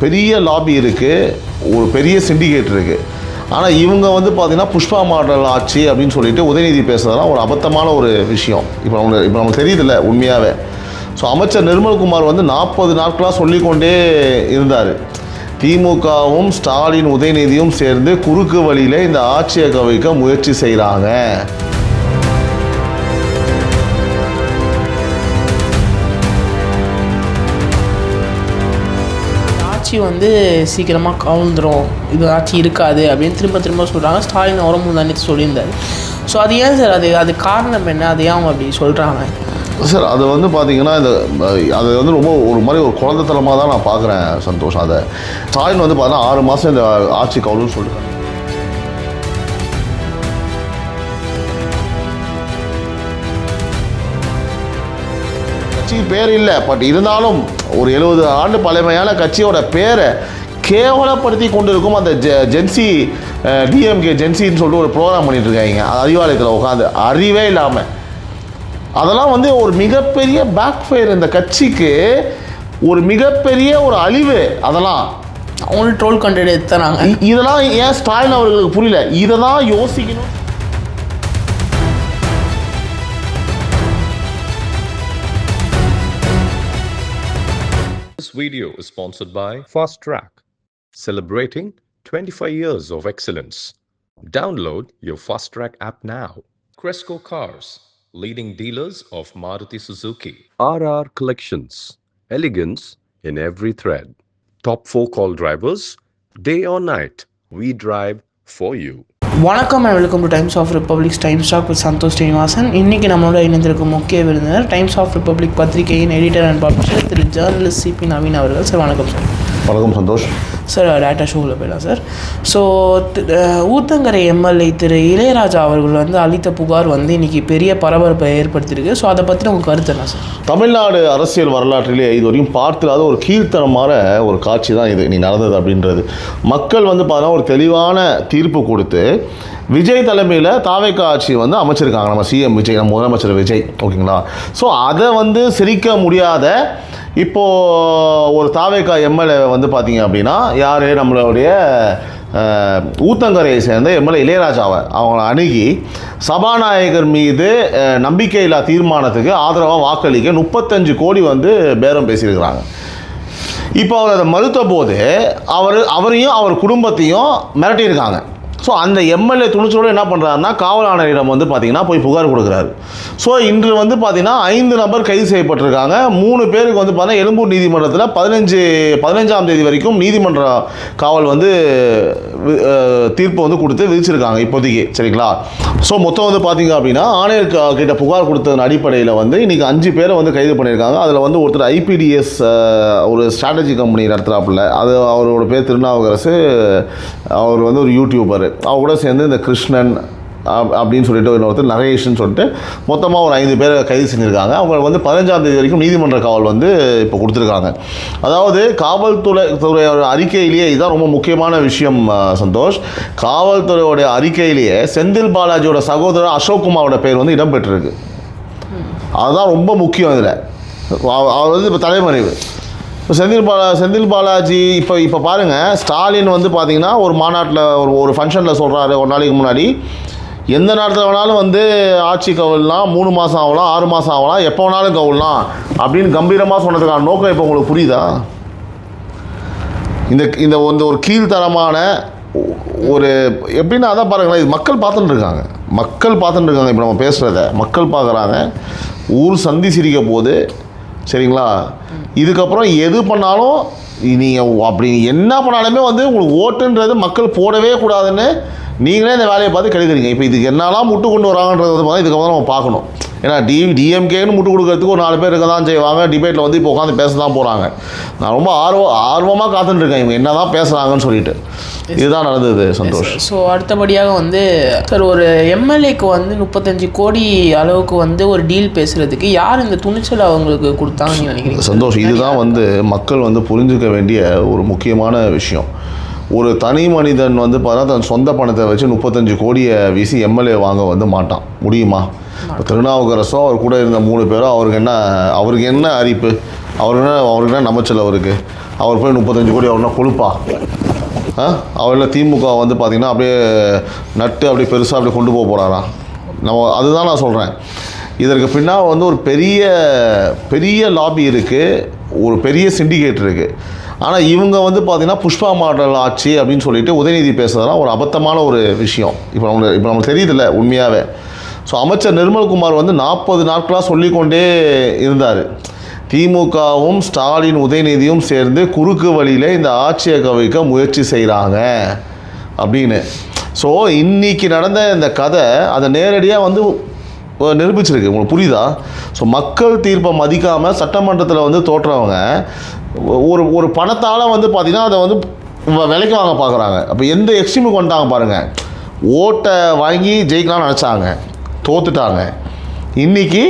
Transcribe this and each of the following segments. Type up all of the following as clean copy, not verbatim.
பெரிய லாபி இருக்குது, ஒரு பெரிய சிண்டிகேட் இருக்குது. ஆனால் இவங்க வந்து பார்த்திங்கன்னா புஷ்பா மாடல் ஆட்சி அப்படின்னு சொல்லிட்டு உதயநிதி பேசுறதெல்லாம் ஒரு அபத்தமான ஒரு விஷயம். இப்போ நமக்கு தெரியுதில்ல உண்மையாகவே. ஸோ அமைச்சர் நிர்மல்குமார் வந்து 40 நாட்களாக சொல்லிக்கொண்டே இருந்தார், திமுகவும் ஸ்டாலின் உதயநிதியும் சேர்ந்து குறுக்கு வழியில் இந்த ஆட்சியை கவிழ்க்க முயற்சி செய்கிறாங்க. வந்து சீக்கிரமாக கவுந்துரும், இது ஆட்சி இருக்காது அப்படின்னு திரும்ப சொல்கிறாங்க. ஸ்டாலின் அவரும் முன்னாடி சொல்லியிருந்தார். ஸோ அது ஏன் சார், அது காரணம் என்ன, அது ஏன் அவங்க அப்படி சொல்கிறாங்க சார்? அது வந்து பார்த்தீங்கன்னா அது வந்து ரொம்ப ஒரு மாதிரி ஒரு குழந்தைத்தனமாக தான் நான் பார்க்குறேன் சந்தோஷ். அதை ஸ்டாலின் வந்து பார்த்தீங்கன்னா 6 மாதம் இந்த ஆட்சி கவுளுன்னு சொல்லியிருக்காங்க. கட்சிக்கு பேர் இல்லை, பட் இருந்தாலும் ஒரு 70 ஆண்டு பழமையான கட்சியோட பேரை கேவலப்படுத்தி கொண்டு இருக்கும் அந்த ஜென்சி டிஎம்கே ஜென்சின்னு சொல்லிட்டு ஒரு ப்ரோக்ராம் பண்ணிட்டு இருக்காங்க அறிவாலயத்தில் உட்காந்து, அறிவே இல்லாமல். அதெல்லாம் வந்து ஒரு மிகப்பெரிய பேக் ஃபயர், இந்த கட்சிக்கு ஒரு மிகப்பெரிய ஒரு அழிவு. அதெல்லாம் அவங்க ட்ரோல் கண்டென்ட் எடுத்துறாங்க. இதெல்லாம் ஏன் ஸ்டாலின் அவர்களுக்கு புரியல? இதை தான் யோசிக்கணும். This video is sponsored by Fast Track, celebrating 25 years of excellence. Download your Fast Track app now. Cresco Cars, leading dealers of Maruti Suzuki. RR Collections, elegance in every thread. Top 4 call drivers, day or night, we drive for you. வணக்கம் and welcome to Times of Republic's Times Talk with Santhosh Srinivasan. இன்றைக்கி நம்மளோட இணைந்திருக்கும் முக்கிய விருந்தினர் Times of Republic பத்திரிகையின் editor and publisher திரு journalist Sibi Naveen அவர்கள். Sir வணக்கம் சார். வணக்கம் சந்தோஷ் சார். டேட்டா ஷோவில் போயிடலாம் சார். ஸோ ஊத்தங்கரை எம்எல்ஏ திரு இளையராஜா அவர்கள் வந்து அளித்த புகார் வந்து இன்றைக்கி பெரிய பரபரப்பை ஏற்படுத்தியிருக்கு. ஸோ அதை பற்றி உங்கள் கருத்து என்ன சார்? தமிழ்நாடு அரசியல் வரலாற்றிலே இது வரையும் பார்த்திராத ஒரு கீழ்த்தனமான ஒரு காட்சி தான் இது நீ நடந்தது அப்படின்றது. மக்கள் வந்து பார்த்தீங்கன்னா ஒரு தெளிவான தீர்ப்பு கொடுத்து விஜய் தலைமையில் தாவேக்கா ஆட்சி வந்து அமைச்சிருக்காங்க. நம்ம சிஎம் விஜய், நம்ம முதலமைச்சர் விஜய், ஓகேங்களா? ஸோ அதை வந்து சிரிக்க முடியாத இப்போது ஒரு தாவேக்கா எம்எல்ஏ வந்து பார்த்தீங்க அப்படின்னா யார், நம்மளுடைய ஊத்தங்கரையை சேர்ந்த எம்எல்ஏ இளையராஜாவை அவங்கள அணுகி சபாநாயகர் மீது நம்பிக்கையில்லா தீர்மானத்துக்கு ஆதரவாக வாக்களிக்க 35 கோடி வந்து பேரம் பேசியிருக்கிறாங்க. இப்போ அவர் அதை மறுத்த போது அவரையும் அவர் குடும்பத்தையும் மிரட்டியிருக்காங்க. ஸோ அந்த எம்எல்ஏ துணிச்சலோடு என்ன பண்ணுறாருன்னா காவல் ஆணையரிடம் வந்து பார்த்திங்கன்னா போய் புகார் கொடுக்குறாரு. ஸோ இன்று வந்து பார்த்திங்கன்னா 5 நபர் கைது செய்யப்பட்டிருக்காங்க. 3 பேருக்கு வந்து பார்த்தீங்கன்னா எழும்பூர் நீதிமன்றத்தில் 15ஆம் தேதி வரைக்கும் நீதிமன்ற காவல் வந்து தீர்ப்பு வந்து கொடுத்து விதிச்சிருக்காங்க இப்போதைக்கு, சரிங்களா? ஸோ மொத்தம் வந்து பார்த்திங்க அப்படின்னா ஆணையர் கிட்ட புகார் கொடுத்ததன் அடிப்படையில் வந்து இன்றைக்கி 5 பேரை வந்து கைது பண்ணியிருக்காங்க. அதில் வந்து ஒருத்தர் ஐபிடிஎஸ் ஒரு ஸ்ட்ராட்டஜி கம்பெனி நடத்துகிறாப்புல, அது அவரோட பேர் திருநாவுக்கரசு. அவர் வந்து ஒரு யூடியூபர். அவங்க கூட சேர்ந்து இந்த கிருஷ்ணன் அப்படின்னு சொல்லிட்டு இன்னொருத்தர் நரேஷ்னு சொல்லிட்டு மொத்தமாக ஒரு 5 பேரை கைது செஞ்சுருக்காங்க. அவங்க வந்து 15ஆம் தேதி வரைக்கும் நீதிமன்ற காவல் வந்து இப்போ கொடுத்துருக்காங்க. அதாவது காவல்துறையோட அறிக்கையிலேயே இதுதான் ரொம்ப முக்கியமான விஷயம் சந்தோஷ். காவல்துறையோடைய அறிக்கையிலேயே செந்தில் பாலாஜியோட சகோதரர் அசோக் குமாரோட பேர் வந்து இடம்பெற்றிருக்கு. அதுதான் ரொம்ப முக்கியம். இதில் அவர் வந்து இப்போ தலைமறைவு. செந்தில் பாலாஜி இப்போ பாருங்கள், ஸ்டாலின் வந்து பார்த்திங்கன்னா ஒரு மாநாட்டில் ஒரு ஃபங்க்ஷனில் சொல்கிறாரு ஒரு நாளைக்கு முன்னாடி, எந்த நேரத்தில் வேணாலும் வந்து ஆட்சி கவுல்லாம் 3 மாதம் ஆகலாம், 6 மாதம் ஆகலாம், எப்போ வேணாலும் கவுல்லாம் அப்படின்னு கம்பீரமாக சொன்னதுக்கான நோக்கம் இப்போ உங்களுக்கு புரியுதா? இந்த ஒரு கீழ்த்தரமான ஒரு எப்படின்னா அதான் பாருங்களேன், இது மக்கள் பார்த்துட்டு இருக்காங்க. இப்போ நம்ம பேசுகிறத மக்கள் பார்க்குறாங்க. ஊர் சந்தி சிரிக்க போது, சரிங்களா? இதுக்கப்புறம் எது பண்ணாலும் நீங்கள் அப்படி என்ன பண்ணாலுமே வந்து உங்களுக்கு ஓட்டுன்றது மக்கள் போடவே கூடாதுன்னு நீங்களே இந்த வேலையை பார்த்து கெடுக்குறீங்க. இப்போ இதுக்கு என்னெல்லாம் முட்டு கொண்டு வராங்கன்றது வந்து இதுக்கப்புறம் நம்ம பார்க்கணும். ஏன்னா டிஎம்கேன்னு முட்டு கொடுக்கறதுக்கு ஒரு 4 பேர் இருக்க தான் செய்வாங்க. டிபேட்டில் வந்து இப்போ உட்காந்து பேச தான் போகிறாங்க. நான் ரொம்ப ஆர்வமாக காத்துட்டுருக்கேன் இவங்க என்ன தான் பேசுகிறாங்கன்னு சொல்லிட்டு. இதுதான் நடந்தது சந்தோஷ். ஸோ அடுத்தபடியாக வந்து சார், ஒரு எம்எல்ஏக்கு வந்து 35 கோடி அளவுக்கு வந்து ஒரு டீல் பேசுகிறதுக்கு யார் இந்த துணிச்சல் அவங்களுக்கு கொடுத்தாங்கன்னு நினைக்கிறீங்க சந்தோஷ்? இதுதான் வந்து மக்கள் வந்து புரிஞ்சுக்க வேண்டிய ஒரு முக்கியமான விஷயம். ஒரு தனி மனிதன் வந்து பார்த்தா தன் சொந்த பணத்தை வச்சு 35 கோடியை வீசி எம்எல்ஏ வாங்க வந்து மாட்டான், முடியுமா? இப்போ திருநாவுக்கரசோ அவர் கூட இருந்த 3 பேரும் அவருக்கு என்ன அரிப்பு, அவருக்கு என்ன நமச்சல் அவருக்கு? அவர் போய் 35 கோடி அவர்னா கொழுப்பா? அவரில் திமுக வந்து பார்த்திங்கன்னா அப்படியே நட்டு அப்படியே பெருசாக அப்படியே கொண்டு போக போகிறாரா? அதுதான் நான் சொல்கிறேன். இதற்கு பின்னால் வந்து ஒரு பெரிய லாபி இருக்குது, ஒரு பெரிய சிண்டிகேட் இருக்குது. ஆனால் இவங்க வந்து பார்த்திங்கன்னா புஷ்பா மாடல் ஆட்சி அப்படின்னு சொல்லிட்டு உதயநிதி பேசுறதுலாம் ஒரு அபத்தமான ஒரு விஷயம். இப்போ நம்மளுக்கு தெரியுதில்ல உண்மையாகவே. ஸோ அமைச்சர் நிர்மல்குமார் வந்து 40 நாட்களாக சொல்லிக்கொண்டே இருந்தார், திமுகவும் ஸ்டாலின் உதயநிதியும் சேர்ந்து குறுக்கு வழியில் இந்த ஆட்சியை கவிழ்க்க முயற்சி செய்கிறாங்க அப்படின்னு. ஸோ இன்றைக்கி நடந்த இந்த கதை அதை நேரடியாக வந்து நிரூபிச்சிருக்கு. உங்களுக்கு புரியுதா? ஸோ மக்கள் தீர்ப்பை மதிக்காமல் சட்டமன்றத்தில் வந்து தோற்றவங்க ஒரு பணத்தால் வந்து பார்த்திங்கன்னா அதை வந்து விலைக்கு வாங்க பார்க்குறாங்க. அப்போ எந்த எக்ஸ்ட்ரீமுக்கு வந்துட்டாங்க பாருங்கள். ஓட்டை வாங்கி ஜெயிக்கலாம்னு நினச்சாங்க, தோத்துட்டாங்க. இன்றைக்கி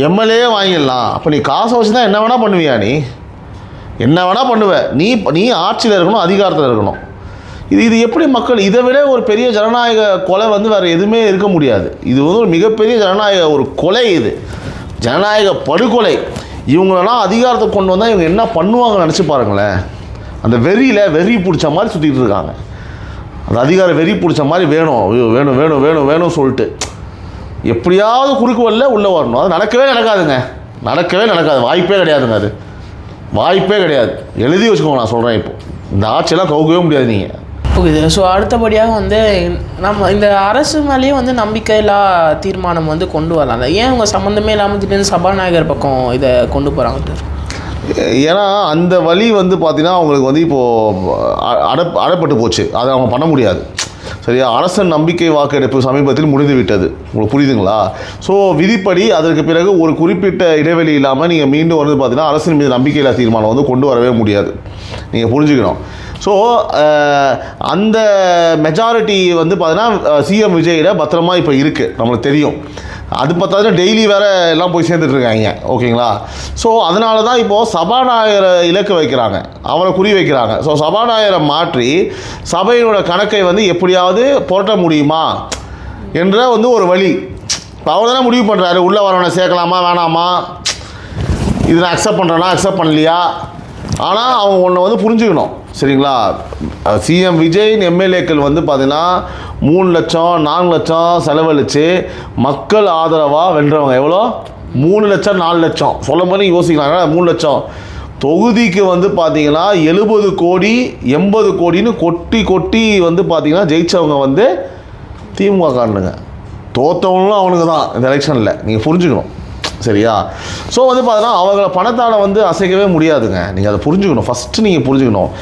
எம்எல்ஏ வாங்கிடலாம். அப்போ நீ காசை வச்சு தான் என்ன வேணால் பண்ணுவியா? நீ என்ன வேணால் பண்ணுவ. நீ ஆட்சியில் இருக்கணும், அதிகாரத்தில் இருக்கணும். இது எப்படி மக்கள் இதை விட ஒரு பெரிய ஜனநாயக கொலை வந்து வேறு எதுவுமே இருக்க முடியாது. இது வந்து ஒரு மிகப்பெரிய ஜனநாயக ஒரு கொலை. இது ஜனநாயக படுகொலை. இவங்களெல்லாம் அதிகாரத்தை கொண்டு வந்தால் இவங்க என்ன பண்ணுவாங்கன்னு நினச்சி பாருங்களேன். அந்த வெறி பிடிச்ச மாதிரி சுற்றிட்டு இருக்காங்க. அந்த அதிகார வெறி பிடிச்ச மாதிரி வேணும் வேணும் வேணும் வேணும் வேணும் சொல்லிட்டு எப்படியாவது குறுக்கு வழியில் உள்ளே வரணும். அது நடக்கவே நடக்காது. வாய்ப்பே கிடையாதுங்க. அது வாய்ப்பே கிடையாது. எழுதி வச்சுக்கோங்க. நான் சொல்கிறேன், இப்போ இந்த ஆட்சியெல்லாம் கவுக்கவே முடியாது நீங்கள். ஓகே. ஸோ அடுத்தபடியாக வந்து நம்ம இந்த அரசு மேலேயே வந்து நம்பிக்கையில்லா தீர்மானம் வந்து கொண்டு வரலாம்ல. ஏன் அவங்க சம்மந்தமே இல்லாமல் திடீர்னு சபாநாயகர் பக்கம் இதை கொண்டு போகிறாங்க? ஏன்னா அந்த வழி வந்து பார்த்திங்கன்னா அவங்களுக்கு வந்து இப்போது அடைப்பட்டு போச்சு. அதை அவங்க பண்ண முடியாது. சரியா? அரசன் நம்பிக்கை வாக்கெடுப்பு சமீபத்தில் முடிந்து விட்டது. உங்களுக்கு புரியுதுங்களா? ஸோ விதிப்படி அதற்கு பிறகு ஒரு குறிப்பிட்ட இடைவெளி இல்லாமல் நீங்கள் மீண்டும் வந்து பார்த்திங்கன்னா அரசின் மீது நம்பிக்கையில்லா தீர்மானம் வந்து கொண்டு வரவே முடியாது. நீங்கள் புரிஞ்சுக்கணும். ஸோ அந்த மெஜாரிட்டி வந்து பார்த்தீங்கன்னா சிஎம் விஜயிட பத்திரமா இப்போ இருக்குது, நம்மளுக்கு தெரியும். அது பார்த்தா டெய்லி வேறு எல்லாம் போய் சேர்ந்துட்டுருக்காங்க. ஓகேங்களா? ஸோ அதனால தான் இப்போது சபாநாயகரை இலக்கு வைக்கிறாங்க, அவரை குறி வைக்கிறாங்க. ஸோ சபாநாயகரை மாற்றி சபையோட கணக்கை வந்து எப்படியாவது புரட்ட முடியுமா என்ற வந்து ஒரு வழி. இப்போ அவர் தானே முடிவு பண்ணுறாரு, உள்ளே வரவனை சேர்க்கலாமா வேணாமா, இது நான் அக்செப்ட் பண்ணுறேன்னா அக்செப்ட் பண்ணலையா. ஆனால் அவங்க ஒன்று வந்து புரிஞ்சுக்கணும். சரிங்களா? சிஎம் விஜயின் எம்எல்ஏக்கள் வந்து பார்த்திங்கன்னா 3 லட்சம் 4 லட்சம் செலவழித்து மக்கள் ஆதரவாக வென்றவங்க. எவ்வளோ? 3 லட்சம் 4 லட்சம் சொல்லும் போது யோசிக்கிறாங்க. 3 லட்சம் தொகுதிக்கு வந்து பார்த்திங்கன்னா 70 கோடி 80 கோடின்னு கொட்டி வந்து பார்த்திங்கன்னா ஜெயித்தவங்க வந்து திமுக காரனுங்க. தோற்றவங்களும் அவனுக்கு தான் இந்த எலெக்ஷனில். நீங்கள் புரிஞ்சுக்கணும். சரியா? ஸோ வந்து பார்த்தீங்கன்னா அவங்கள பணத்தால் வந்து அசைக்கவே முடியாதுங்க. நீங்கள் அதை புரிஞ்சுக்கணும். ஃபஸ்ட்டு நீங்கள் புரிஞ்சுக்கணும்.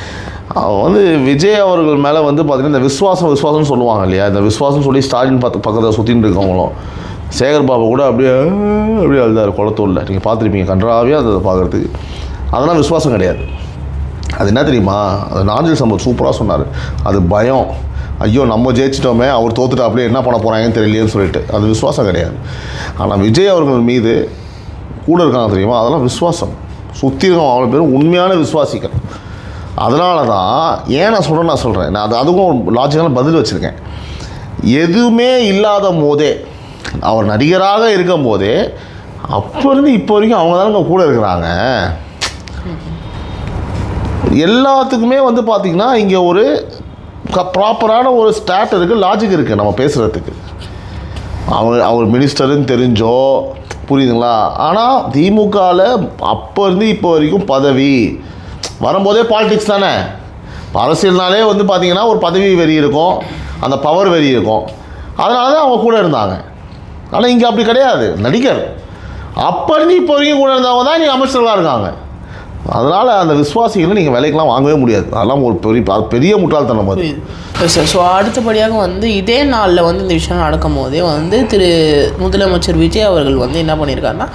வந்து விஜய் அவர்கள் மேலே வந்து பார்த்திங்கன்னா இந்த விஸ்வாசம்னு சொல்லுவாங்க இல்லையா? இந்த விஸ்வாசம் சொல்லி ஸ்டாலின் பக்கத்தில் சுற்றின்னு இருக்கவங்களும் சேகர் பாபு கூட அப்படியே அழுதார் குளத்தூரில். நீங்கள் பார்த்துருப்பீங்க கன்றாவியாக அதை பார்க்குறதுக்கு. அதெல்லாம் விஸ்வாசம் கிடையாது. அது என்ன தெரியுமா? அது நாஞ்சில் சம்பத் சூப்பராக சொன்னார். அது பயம். ஐயோ நம்ம ஜெயிச்சிட்டோமே, அவர் தோத்துட்டு அப்படியே என்ன பண்ண போகிறாங்கன்னு தெரியலையேன்னு சொல்லிட்டு. அது விசுவாசம் கிடையாது. ஆனால் விஜய் அவர்கள் மீது கூட இருக்காங்க தெரியுமா, அதெல்லாம் விசுவாசம். சுற்றி இருக்கோம் அவ்வளோ பேரும் உண்மையான விசுவாசிகள். அதனால தான் ஏன் நான் சொல்கிறேன் நான் அதுக்கும் ஒரு லாஜிக்கான பதில் வச்சுருக்கேன். எதுவுமே இல்லாத போதே, அவர் நடிகராக இருக்கும் போதே அப்போ இருந்து இப்போ வரைக்கும் அவங்க தானே கூட இருக்கிறாங்க. எல்லாத்துக்குமே வந்து பார்த்திங்கன்னா இங்கே ஒரு ப்ராப்பரான ஒரு ஸ்டாட் இருக்குது, லாஜிக் இருக்குது நம்ம பேசுகிறதுக்கு. அவர் மினிஸ்டருன்னு தெரிஞ்சோ, புரியுதுங்களா? ஆனால் திமுகவில் அப்போ இருந்து இப்போ வரைக்கும் பதவி வரும்போதே பாலிடிக்ஸ் தானே. அரசியல்னாலே வந்து பார்த்திங்கன்னா ஒரு பதவி வெறி இருக்கும், அந்த பவர் வெறி இருக்கும். அதனால தான் அவங்க கூட இருந்தாங்க. ஆனால் இங்கே அப்படி கிடையாது. நடிகர் அப்போ இருந்து இப்போ வரைக்கும் கூட இருந்தவங்க தான் இங்கே அமைச்சர்களாக இருக்காங்க. அதனால் அந்த விசுவாசிகளை நீங்கள் விலைக்கெலாம் வாங்கவே முடியாது. அதெல்லாம் ஒரு பெரிய முட்டாள்தனம் அது. சார், ஸோ அடுத்தபடியாக வந்து இதே நாளில் வந்து இந்த விஷயம் நடக்கும் போதே வந்து திரு முதலமைச்சர் விஜய் அவர்கள் வந்து என்ன பண்ணியிருக்காருன்னா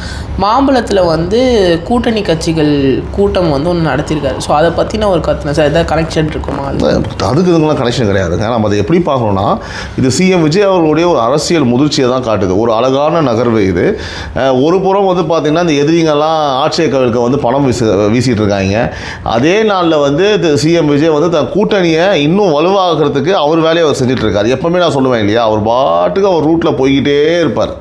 மாம்பழத்தில் வந்து கூட்டணி கட்சிகள் கூட்டம் வந்து ஒன்று நடத்தியிருக்காரு. ஸோ அதை பற்றின ஒரு கருத்து சார், எதாவது கனெக்ஷன் இருக்குமா? அதுக்கு இதுங்களாம் கனெக்ஷன் கிடையாதுங்க. நம்ம அதை எப்படி பார்க்கணுன்னா, இது சிஎம் விஜய் அவர்களுடைய ஒரு அரசியல் முதிர்ச்சியை தான் காட்டுது. ஒரு அழகான நகர்வு இது. ஒரு புறம் வந்து பார்த்திங்கன்னா இந்த எதிரிங்கெல்லாம் ஆட்சியை கவிழ்க்க வந்து பணம் வீசிட்டு இருக்காங்க. அதே நாளில் வந்து சிஎம் விஜய் வந்து தன் கூட்டணியை இன்னும் வலுவாகிறதுக்கு அவர் வேலையை அவர் செஞ்சுட்டு இருக்காரு. எப்பவுமே நான் சொல்லுவேன் இல்லையா, அவர் பாட்டுக்கு அவர் ரூட்டில் போய்கிட்டே இருப்பார்.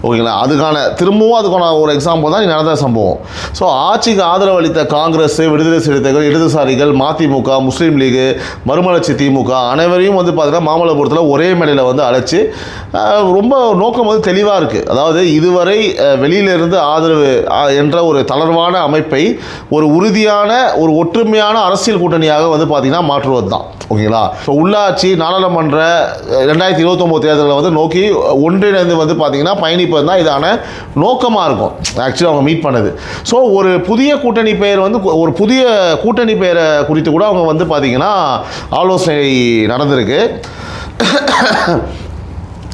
ஓகேங்களா. அதுக்கான ஒரு எக்ஸாம்பிள் தான் நடந்த சம்பவம். ஸோ ஆட்சிக்கு ஆதரவு அளித்த காங்கிரஸ், விடுதலை சிறுத்தைகள், இடதுசாரிகள், மதிமுக, முஸ்லீம் லீகு, மறுமலர்ச்சி திமுக அனைவரையும் வந்து பார்த்தீங்கன்னா மாமல்லபுரத்தில் ஒரே மேடையில் வந்து அழைச்சி ரொம்ப நோக்கம் வந்து தெளிவாக இருக்குது. அதாவது இதுவரை வெளியிலிருந்து ஆதரவு என்ற ஒரு தளர்வான அமைப்பை ஒரு உறுதியான ஒரு ஒற்றுமையான அரசியல் கூட்டணியாக வந்து பார்த்திங்கன்னா மாற்றுவது தான். ஓகேங்களா. ஸோ உள்ளாட்சி, நாடாளுமன்ற 2029 தேர்தலில் வந்து நோக்கி ஒன்றிணைந்து வந்து பார்த்திங்கன்னா பயணிப்பது தான் இதான நோக்கமாக இருக்கும் ஆக்சுவலி அவங்க மீட் பண்ணது. ஸோ ஒரு புதிய கூட்டணி பெயர் வந்து ஒரு புதிய கூட்டணி பெயரை குறித்து கூட அவங்க வந்து பார்த்திங்கன்னா ஆலோசனை நடந்திருக்கு.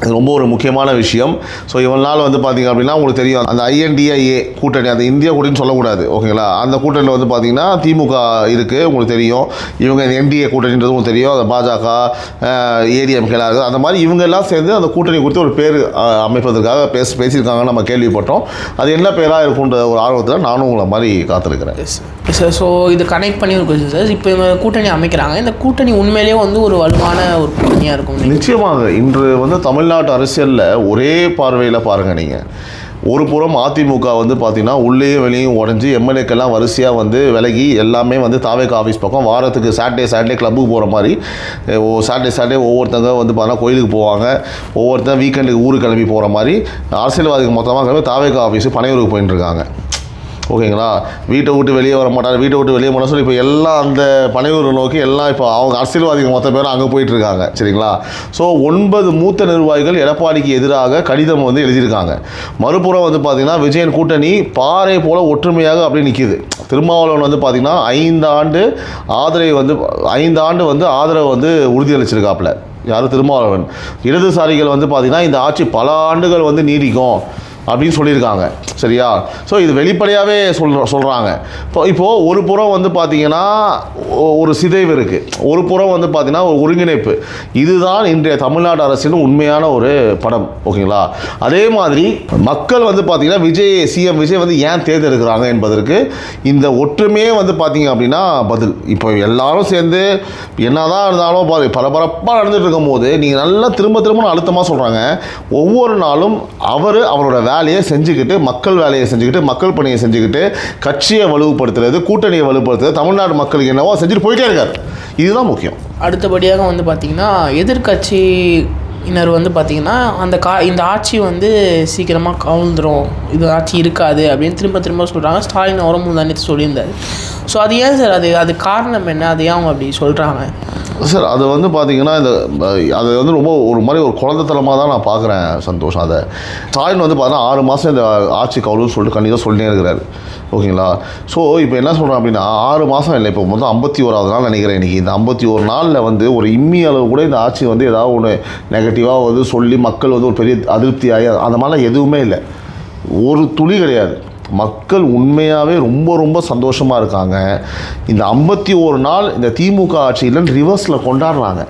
இது ரொம்ப ஒரு முக்கியமான விஷயம். ஸோ இவ்வளோ நாள் வந்து பார்த்திங்க அப்படின்னா உங்களுக்கு தெரியும் அந்த INDIA கூட்டணி, அந்த இந்தியா கூட்டணின்னு சொல்லக்கூடாது. ஓகேங்களா. அந்த கூட்டணியில் வந்து பார்த்திங்கன்னா திமுக இருக்குது உங்களுக்கு தெரியும். இவங்க NDA கூட்டணின்றது உங்களுக்கு தெரியும். அந்த பாஜக, ADMK இருக்குது. அந்த மாதிரி இவங்க எல்லாம் சேர்ந்து அந்த கூட்டணி குறித்து ஒரு பேர் அமைப்பதற்காக பேசியிருக்காங்கன்னு நம்ம கேள்விப்பட்டோம். அது என்ன பேராக இருக்குன்ற ஒரு ஆர்வத்தில் நானும் உங்களை மாதிரி காத்திருக்கிறேன் சார். ஸோ இது கனெக்ட் பண்ணி ஒரு கொஸ்டின் சார். இப்போ இவங்க கூட்டணி அமைக்கிறாங்க, இந்த கூட்டணி உண்மையிலேயே வந்து ஒரு வலுவான ஒரு கூட்டணியாக இருக்கும்? நிச்சயமாக. இன்று வந்து தமிழ்நாட்டு அரசியலில் ஒரே பார்வையில் பாருங்கள் நீங்கள். ஒரு புறம் அதிமுக வந்து பார்த்திங்கன்னா உள்ளே வெளியும் உடஞ்சி எம்எல்ஏக்கெல்லாம் வரிசையாக வந்து விலகி எல்லாமே வந்து தாவேக்கா ஆஃபீஸ் பக்கம் வாரத்துக்கு சாட்டர்டே கிளப்புக்கு போகிற மாதிரி சாட்டர்டே ஒவ்வொருத்தங்க வந்து பார்த்தீங்கன்னா கோயிலுக்கு போவாங்க, ஒவ்வொருத்தங்க வீக்கெண்டுக்கு ஊருக்கு கிளம்பி போகிற மாதிரி அரசியல்வாதிகள் மொத்தமாக கிளம்பி தாவேக்கா ஆஃபீஸு பனையூருக்கு போயின்னு இருக்காங்க. ஓகேங்களா. வீட்டை விட்டு வெளியே வர மாட்டார், வீட்டை விட்டு வெளியே போனால் சொல்லி இப்போ எல்லாம் அந்த பனையூரை நோக்கி எல்லாம் இப்போ அவங்க அரசியல்வாதிகள் மொத்த பேரும் அங்கே போயிட்டுருக்காங்க. சரிங்களா. ஸோ 9 மூத்த நிர்வாகிகள் எடப்பாடிக்கு எதிராக கடிதம் வந்து எழுதியிருக்காங்க. மறுபுறம் வந்து பார்த்திங்கன்னா விஜயன் கூட்டணி பாறை போல் ஒற்றுமையாக அப்படி நிற்கிது. திருமாவளவன் வந்து பார்த்திங்கன்னா 5 ஆண்டு ஆதரவு வந்து உறுதியளிச்சிருக்காப்புல. யார்? திருமாவளவன். இடதுசாரிகள் வந்து பார்த்திங்கன்னா இந்த ஆட்சி பல ஆண்டுகள் வந்து நீடிக்கும் அப்படின்னு சொல்லியிருக்காங்க. சரியா. ஸோ இது வெளிப்படையாகவே சொல்கிறாங்க. இப்போது ஒரு புறம் வந்து பார்த்திங்கன்னா ஒரு சிதைவு இருக்குது, ஒரு புறம் வந்து பார்த்திங்கன்னா ஒரு ஒருங்கிணைப்பு. இதுதான் இன்றைய தமிழ்நாடு அரசின் உண்மையான ஒரு படம். ஓகேங்களா. அதே மாதிரி மக்கள் வந்து பார்த்திங்கன்னா சிஎம் விஜய் வந்து ஏன் தேர்ந்தெடுக்கிறாங்க என்பதற்கு இந்த ஒற்றுமையே வந்து பார்த்திங்க அப்படின்னா பதில். இப்போ எல்லாரும் சேர்ந்து என்னதான் இருந்தாலும் பரபரப்பாக நடந்துட்டு இருக்கும் போது நீங்கள் நல்லா திரும்ப அழுத்தமாக சொல்கிறாங்க. ஒவ்வொரு நாளும் அவரோட வேலையை செஞ்சுக்கிட்டு, மக்கள் வேலையை செஞ்சுக்கிட்டு, மக்கள் பணியை செஞ்சுக்கிட்டு, கட்சியை வலுப்படுத்துறது, கூட்டணியை வலுப்படுத்துறது, தமிழ்நாடு மக்களுக்கு என்னவோ செஞ்சுட்டு போயிட்டே இருக்காரு. இதுதான் முக்கியம். அடுத்தபடியாக வந்து பார்த்திங்கன்னா எதிர்கட்சியினர் வந்து பார்த்திங்கன்னா இந்த ஆட்சி வந்து சீக்கிரமாக கவுந்துரும், இது ஆட்சி இருக்காது அப்படின்னு திரும்ப சொல்கிறாங்க. ஸ்டாலின் அவரும் முந்தானே சொல்லியிருந்தார். ஸோ அது ஏன் சார்? அது காரணம் என்ன? அது ஏன் அவங்க அப்படி சொல்கிறாங்க சார்? அது வந்து பார்த்திங்கன்னா அது வந்து ரொம்ப ஒரு மாதிரி ஒரு குழந்தைத்தனமாக தான் நான் பார்க்குறேன் சந்தோஷம். அதை ஸ்டாலின் வந்து பார்த்தீங்கன்னா 6 மாதம் இந்த ஆட்சி கவுலுன்னு சொல்லிட்டு கண்டிப்பாக சொல்லினே இருக்கிறாரு. ஓகேங்களா. ஸோ இப்போ என்ன சொல்கிறேன் அப்படின்னா 6 மாதம் இல்லை, இப்போ மொத்தம் 51வது நாள் நினைக்கிறேன் இன்றைக்கி. இந்த 51 நாளில் வந்து ஒரு இம்மி அளவு கூட இந்த ஆட்சி வந்து ஏதாவது ஒன்று நெகட்டிவாக வந்து சொல்லி மக்கள் வந்து ஒரு பெரிய அதிருப்தியாகி அந்த மாதிரிலாம் எதுவுமே இல்லை, ஒரு துளி கிடையாது. மக்கள் உண்மையாகவே ரொம்ப சந்தோஷமாக இருக்காங்க. இந்த 51 நாள் இந்த திமுக ஆட்சியில் ரிவர்ஸில் கொண்டாடுறாங்க.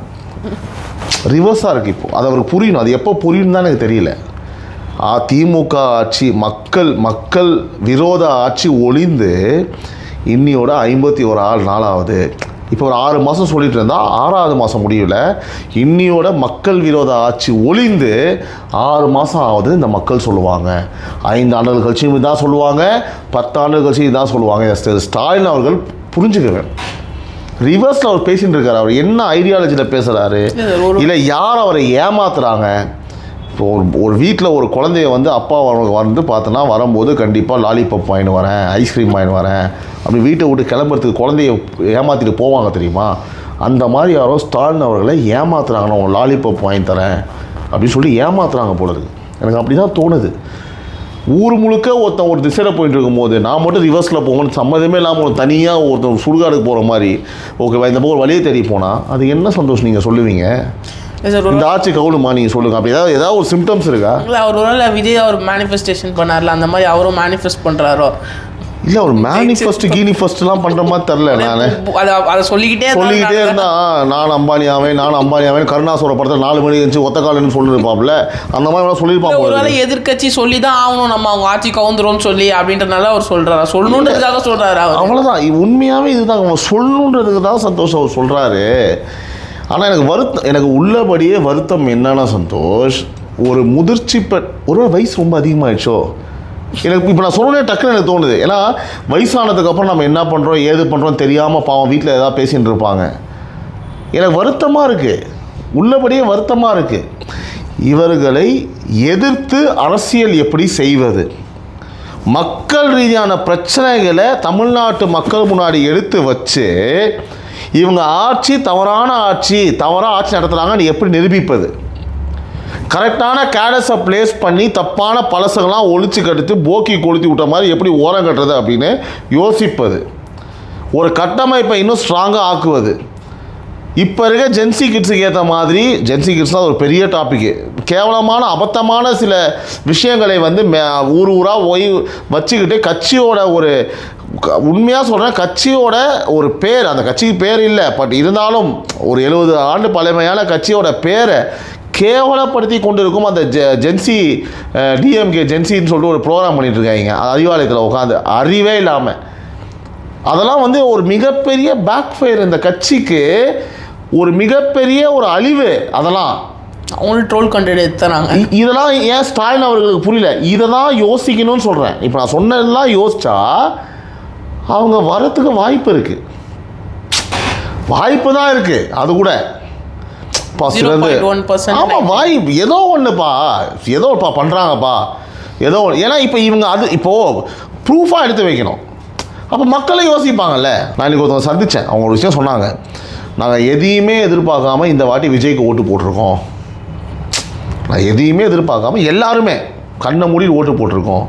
ரிவர்ஸாக இருக்குது இப்போது. அது அவருக்கு புரியணும். அது எப்போ புரியும் தான் எனக்கு தெரியல. திமுக ஆட்சி மக்கள் விரோத ஆட்சி ஒழிந்து இன்னியோட 51 நாளாவது. இப்போ ஒரு 6 மாதம் சொல்லிட்டு இருந்தால் 6வது மாதம் முடியல, இன்னியோட மக்கள் விரோத ஆட்சி ஒழிந்து 6 மாதம் ஆகுது. இந்த மக்கள் சொல்லுவாங்க 5 ஆண்டுகள் கழிச்சு இதான் சொல்லுவாங்க, 10 ஆண்டுகள் கழிச்சு இதான் சொல்லுவாங்க. ஸ்டாலின் அவர்கள் புரிஞ்சுக்குவேன். ரிவர்ஸில் அவர் பேசிகிட்டு இருக்கார். அவர் என்ன ஐடியாலஜியில் பேசுகிறாரு, இல்லை யார் அவரை ஏமாத்துறாங்க? இப்போ ஒரு வீட்டில் ஒரு குழந்தைய வந்து அப்பா வந்து பார்த்தோன்னா வரும்போது கண்டிப்பாக லாலிபப் வாங்கிட்டு வரேன், ஐஸ்கிரீம் வாங்கிட்டு வரேன் அப்படி வீட்டை விட்டு கிளம்புறதுக்கு குழந்தைய ஏமாற்றிட்டு போவாங்க தெரியுமா? அந்த மாதிரி யாரோ ஸ்டாலின் அவர்களை ஏமாத்துறாங்க. நான் லாலிபப் வாங்கி தரேன் அப்படின்னு சொல்லி ஏமாத்துறாங்க போல இருக்குது. எனக்கு அப்படி தான் தோணுது. ஊர் முழுக்க ஒருத்தன் ஒரு திசையில் போயிட்டு இருக்கும்போது நான் மட்டும் ரிவர்ஸில் போகணும், சம்மதமே இல்லாமல் ஒரு தனியாக ஒருத்தன் சுடுகாடுக்கு போகிற மாதிரி ஓகேவா இந்த போக ஒரு வழியை தேடி போனால் அது என்ன சந்தோஷம் நீங்கள் சொல்லுவீங்க? இந்த ஆட்சி கவுலுமா நீங்கள் சொல்லுங்கள். அப்படி ஏதாவது ஒரு சிம்டம்ஸ் இருக்கா? இல்லை அவர் ஒரு விஜய் அவர் மேனிஃபெஸ்டேஷன் பண்ணார்ல, அந்த மாதிரி அவரும் மேனிஃபெஸ்ட் பண்ணுறாரோ? இல்லை அவர் மேனிஃபெஸ்ட்லாம் பண்ணுற மாதிரி தெரில. நான் அதை சொல்லிக்கிட்டே இருந்தால் நான் அம்பானி ஆவேன் கருணாசுர படத்தில் 4 மணி இருந்துச்சு ஒத்த காலன்னு சொல்லியிருப்பாப்புல. அந்த மாதிரி சொல்லியிருப்பாங்க. ஒரு எதிர்கட்சி சொல்லி தான் ஆகணும் நம்ம அவங்க ஆட்சி கவுந்துரும் சொல்லி அப்படின்றனால அவர் சொல்கிறாரா? சொல்லணுன்றதுக்காக சொல்கிறாரு. அவ்வளோதான். உண்மையாகவே இதுதான் அவங்க சொல்லணுன்றதுக்கு தான் சந்தோஷம் அவர் சொல்கிறாரு. ஆனால் எனக்கு உள்ளபடியே வருத்தம் என்னன்னா சந்தோஷ், ஒரு முதிர்ச்சி ஒரு வயசு ரொம்ப அதிகமாகிடுச்சோ எனக்கு இப்போ நான் சொன்னே டக்குன்னு எனக்கு தோணுது. ஏன்னா வயசானதுக்கப்புறம் நம்ம என்ன பண்ணுறோம் ஏது பண்ணுறோம் தெரியாமல் பாவம் வீட்டில் ஏதாவது பேசிகிட்டு இருப்பாங்க. எனக்கு வருத்தமாக இருக்குது, உள்ளபடியே வருத்தமாக இருக்குது. இவர்களை எதிர்த்து அரசியல் எப்படி செய்வது, மக்கள் ரீதியான பிரச்சனைகளை தமிழ்நாட்டு மக்கள் முன்னாடி எடுத்து வச்சு இவங்க ஆட்சி தவறான ஆட்சி, தவறாக ஆட்சி நடத்துகிறாங்கன்னு எப்படி நிரூபிப்பது, கரெக்டான கேடஸை பிளேஸ் பண்ணி தப்பான பழசங்கள்லாம் ஒழிச்சு கட்டுத்து போக்கி கொளுத்தி விட்ட மாதிரி எப்படி ஓரம் கட்டுறது அப்படின்னு யோசிப்பது, ஒரு கட்டமைப்பை இன்னும் ஸ்ட்ராங்காக ஆக்குவது. இப்போ இருக்க ஜென்சி கிட்ஸுக்கு ஏற்ற மாதிரி, ஜென்சி கிட்ஸ் தான் ஒரு பெரிய டாப்பிக்கு, கேவலமான அபத்தமான சில விஷயங்களை வந்து ஊர் ஊராக வச்சுக்கிட்டு கட்சியோட ஒரு உண்மையாக சொல்கிறேன், கட்சியோட ஒரு பேர், அந்த கட்சிக்கு பேர் இல்லை பட் இருந்தாலும் ஒரு 70 ஆண்டு பழமையான கட்சியோட பேரை கேவலப்படுத்தி கொண்டு இருக்கும் அந்த ஜென்சி டிஎம்கே ஜென்சின்னு சொல்லிட்டு ஒரு ப்ரோக்ராம் பண்ணிட்டு இருக்காங்க அறிவாலயத்தில் உட்காந்து, அறிவே இல்லாமல். அதெல்லாம் வந்து ஒரு மிகப்பெரிய பேக் ஃபயர், இந்த கட்சிக்கு ஒரு மிகப்பெரிய ஒரு அழிவு. அதெல்லாம் அவங்களும் ட்ரோல் கண்டென்ட் எடுத்துறாங்க. இதெல்லாம் ஏன் ஸ்டாலின் அவர்களுக்கு புரியல, இதை தான் யோசிக்கணும்னு சொல்கிறேன். இப்போ நான் சொன்னதெல்லாம் யோசிச்சா அவங்க வரத்துக்கு வாய்ப்பு இருக்குது, வாய்ப்பு தான் இருக்குது. அது கூட ஆமாம் வாய்ப்பு ஏதோ ஒன்றுப்பா, ஏதோப்பா பண்ணுறாங்கப்பா ஏதோ. ஏன்னா இப்போ இவங்க அது இப்போது ப்ரூஃபாக எடுத்து வைக்கணும், அப்போ மக்களே யோசிப்பாங்கல்ல. நான் இன்றைக்கி ஒருத்தவங்க சந்தித்தேன், அவங்க ஒரு விஷயம் சொன்னாங்க, நாங்கள் எதையுமே எதிர்பார்க்காம இந்த வாட்டி விஜய்க்கு ஓட்டு போட்டிருக்கோம், நான் எதையுமே எதிர்பார்க்காம எல்லாருமே கண்ணை மூடி ஓட்டு போட்டிருக்கோம்,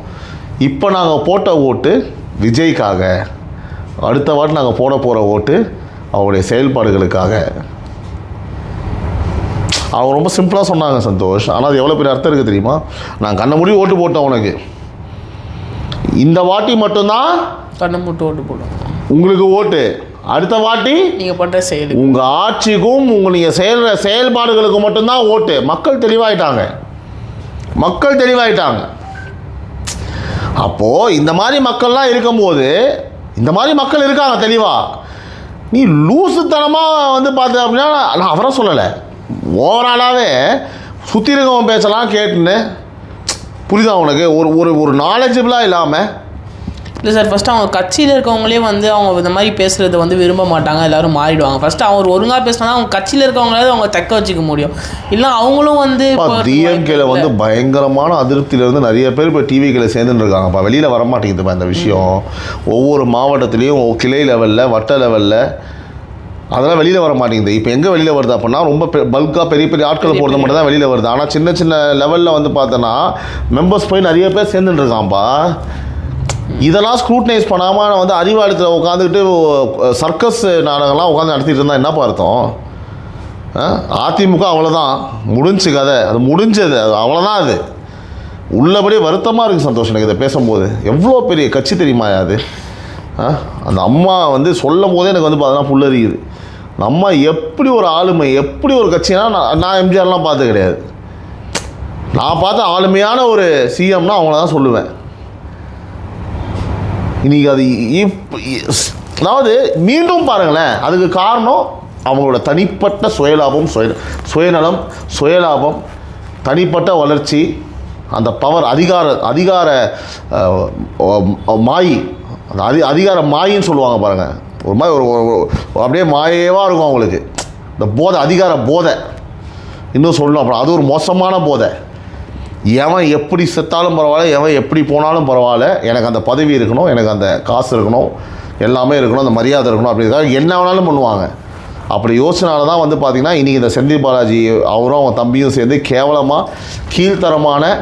இப்போ நாங்கள் போட்ட ஓட்டு விஜய்க்காக, அடுத்த வாட்டி நாங்கள் போட போகிற ஓட்டு அவருடைய செயல்பாடுகளுக்காக. அவங்க ரொம்ப சிம்பிளாக சொன்னாங்க சந்தோஷ், ஆனால் அது எவ்வளோ பெரிய அர்த்தம் இருக்குது தெரியுமா? நான் கண்ணை மூடி ஓட்டு போட்டேன் உனக்கு, இந்த வாட்டி மட்டும்தான் கண்ணை மூட்டு ஓட்டு போடுவோம் உங்களுக்கு ஓட்டு, அடுத்த வாட்டி நீங்கள் பண்ணுற செயல் உங்கள் ஆட்சிக்கும் நீங்கள் செய்கிற செயல்பாடுகளுக்கு மட்டும்தான் ஓட்டு. மக்கள் தெளிவாயிட்டாங்க, மக்கள் தெளிவாயிட்டாங்க. அப்போது இந்த மாதிரி மக்கள்லாம் இருக்கும்போது, இந்த மாதிரி மக்கள் இருக்காங்க தெளிவாக, நீ லூசுத்தனமாக வந்து பார்த்து அப்படின்னா, நான் அவரை சொல்லலை, ஓவராலாகவே சுற்றி இருக்கவன் பேசலாம் கேட்டுன்னு, புரியுதா உனக்கு? ஒரு நாலேஜபிளாக இல்லாமல். இல்லை சார், ஃபஸ்ட்டு அவங்க கட்சியில் இருக்கவங்களே வந்து அவங்க இந்த மாதிரி பேசுகிறத வந்து விரும்ப மாட்டாங்க, எல்லோரும் மாறிடுவாங்க. ஃபஸ்ட்டு அவர் ஒழுங்காக பேசினா அவங்க கட்சியில் இருக்கவங்களாவது அவங்க தக்க வச்சுக்க முடியும், இல்லை அவங்களும் வந்து டிஎம்கேல வந்து பயங்கரமான அதிருப்தியிலேருந்து நிறைய பேர் இப்போ டிவிக்கில் சேர்ந்துட்டு இருக்காங்கப்பா. வெளியில் வரமாட்டேங்குதுப்பா இந்த விஷயம். ஒவ்வொரு மாவட்டத்துலேயும் கிளை லெவலில், வட்ட லெவலில் அதெல்லாம் வெளியில் வர மாட்டேங்குது. இப்போ எங்கே வெளியில் வருது அப்படின்னா, ரொம்ப பல்காக பெரிய பெரிய ஆட்களை போடுறது மட்டும் தான் வெளியில் வருது. ஆனால் சின்ன சின்ன லெவலில் வந்து பார்த்தோன்னா மெம்பர்ஸ் போய் நிறைய பேர் சேர்ந்துட்டு இருக்கான்ப்பா. இதெல்லாம் ஸ்க்ரூட்டனைஸ் பண்ணாமல் வந்து அறிவாலயத்தில் உட்காந்துக்கிட்டு சர்க்கஸ் நாடகம்லாம் உட்காந்து நடத்திட்டு இருந்தால் என்னப்பா அர்த்தம்? அதிமுக அவ்வளோதான், முடிஞ்சு கதை, அது முடிஞ்சது, அது அவ்வளோதான். அது உள்ளபடியே வருத்தமாக இருக்குது சந்தோஷம் எனக்கு இதை பேசும்போது. எவ்வளோ பெரிய கட்சி தெரியுமா அது? அந்த அம்மா வந்து சொல்லும் போதே எனக்கு வந்து பார்த்தோன்னா புல்லறியுது. அந்த அம்மா எப்படி ஒரு ஆளுமை, எப்படி ஒரு கட்சினா, நான் எம்ஜிஆர்லாம் பார்த்து கிடையாது. நான் பார்த்த ஆளுமையான ஒரு சிஎம்னா அவங்கள தான் சொல்லுவேன். இன்றைக்கி அது அதாவது மீண்டும் பாருங்களேன், அதுக்கு காரணம் அவங்களோட தனிப்பட்ட சுயலாபம், சுயநலம், சுயலாபம், தனிப்பட்ட வளர்ச்சி, அந்த பவர், அதிகார மாயி, அந்த அதிகார மாயின்னு சொல்லுவாங்க பாருங்கள். ஒரு மாதிரி ஒரு அப்படியே மாயேவாக இருக்கும் அவங்களுக்கு இந்த போதை, அதிகார போதை. இன்னும் சொல்லணும் அப்புறம், அது ஒரு மோசமான போதை. எவன் எப்படி செத்தாலும் பரவாயில்ல, எவன் எப்படி போனாலும் பரவாயில்ல, எனக்கு அந்த பதவி இருக்கணும், எனக்கு அந்த காசு இருக்கணும், எல்லாமே இருக்கணும், அந்த மரியாதை இருக்கணும், அப்படிங்கிறதுக்காக என்ன வேணாலும் பண்ணுவாங்க. அப்படி யோசனால தான் வந்து பார்த்திங்கன்னா இன்றைக்கி இந்த செந்தில் பாலாஜி அவரும் அவன் தம்பியும் சேர்ந்து கேவலமாக கீழ்த்தரமான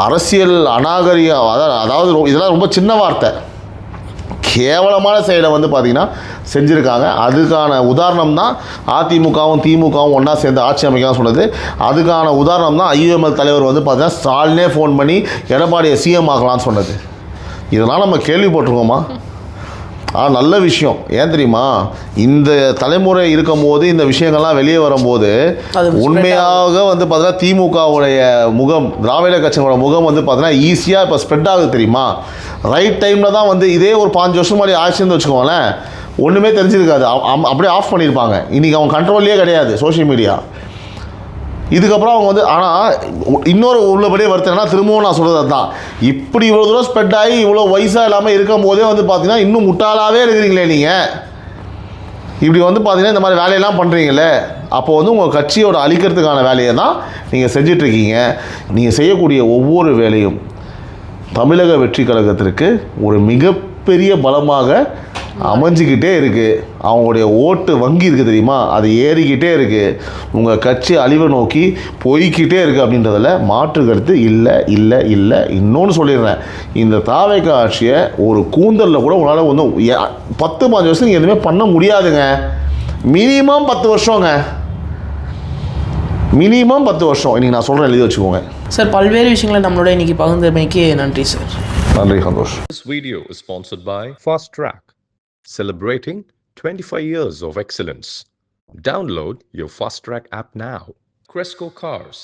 அரசியல் அநாகரிகம், அதாவது இதெல்லாம் ரொம்ப சின்ன வார்த்தை, கேவலமான செயலை வந்து பார்த்திங்கன்னா செஞ்சுருக்காங்க. அதுக்கான உதாரணம் தான் அதிமுகவும் திமுகவும் ஒன்றா சேர்ந்து ஆட்சி அமைக்கலாம் சொன்னது. அதுக்கான உதாரணம் தான் ஐயுஎம்எல் தலைவர் வந்து பார்த்திங்கன்னா ஸ்டாலினே ஃபோன் பண்ணி எடப்பாடியை சிஎம் ஆகலான்னு சொன்னது. இதெல்லாம் நம்ம கேள்விப்பட்டிருக்கோமா? நல்ல விஷயம். ஏன் தெரியுமா, இந்த தலைமுறை இருக்கும் போது இந்த விஷயங்கள்லாம் வெளியே வரும்போது உண்மையாக வந்து பார்த்தீங்கன்னா திமுகவுடைய முகம், திராவிட கட்சியோட முகம் வந்து பார்த்தீங்கன்னா ஈஸியாக இப்போ ஸ்ப்ரெட் ஆகுது தெரியுமா. ரைட் டைமில் தான் வந்து இதே ஒரு 5 வருஷம் மாதிரி ஆச்சுன்னு வச்சுக்கோங்களேன், ஒன்றுமே தெரிஞ்சிருக்காது, அப்படியே ஆஃப் பண்ணியிருப்பாங்க. இன்றைக்கி அவங்க கண்ட்ரோல்லே கிடையாது சோஷியல் மீடியா. இதுக்கப்புறம் அவங்க வந்து ஆனால் இன்னொரு உள்ளபடியே வருத்தம்னா திரும்பவும் நான் சொல்கிறது அதுதான், இப்படி இவ்வளோ தூரம் ஸ்ப்ரெட் ஆகி இவ்வளோ வயசாக இல்லாமல் இருக்கும் போதே வந்து பார்த்தீங்கன்னா இன்னும் முட்டாளாகவே இருக்கிறீங்களே நீங்கள். இப்படி வந்து பார்த்தீங்கன்னா இந்த மாதிரி வேலையெல்லாம் பண்ணுறீங்களே, அப்போ வந்து உங்கள் கட்சியோட அழிக்கிறதுக்கான வேலையை தான் நீங்கள் செஞ்சிட்ருக்கீங்க. நீங்கள் செய்யக்கூடிய ஒவ்வொரு வேலையும் தமிழக வெற்றி கழகத்திற்கு ஒரு மிகப்பெரிய பலமாக அமைஞ்சிக்கிட்டே இருக்குது. அவங்களுடைய ஓட்டு வங்கி இருக்குது தெரியுமா, அது ஏறிக்கிட்டே இருக்குது. உங்கள் கட்சி அழிவை நோக்கி போய்கிட்டே இருக்குது அப்படின்றதில் மாற்று கருத்து இல்லை இல்லை இல்லை. இன்னொன்று சொல்லிடுறேன், இந்த தாவேக ஆட்சியை ஒரு கூந்தலில் கூட உங்களால் வந்து 10-15 வருஷம் நீங்கள் எதுவுமே பண்ண முடியாதுங்க. மினிமம் 10 வருஷங்க, மினிமம் 10 வருஷம். இன்றைக்கி நான் சொல்கிறேன், எழுதி வச்சுக்கோங்க சார். பல்வேறு விஷயங்களை நம்மளோட இன்னைக்கு பகிர்ந்தமைக்கு நன்றி சார். நன்றி, Santhosh. This video is sponsored by Fast Track, celebrating 25 years of excellence. Download your Fast Track app now. Cresco Cars,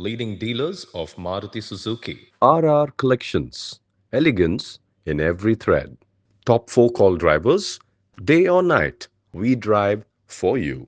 leading dealers of Maruti Suzuki. RR Collections, elegance in every thread. Top 4 call drivers, day or night, we drive for you.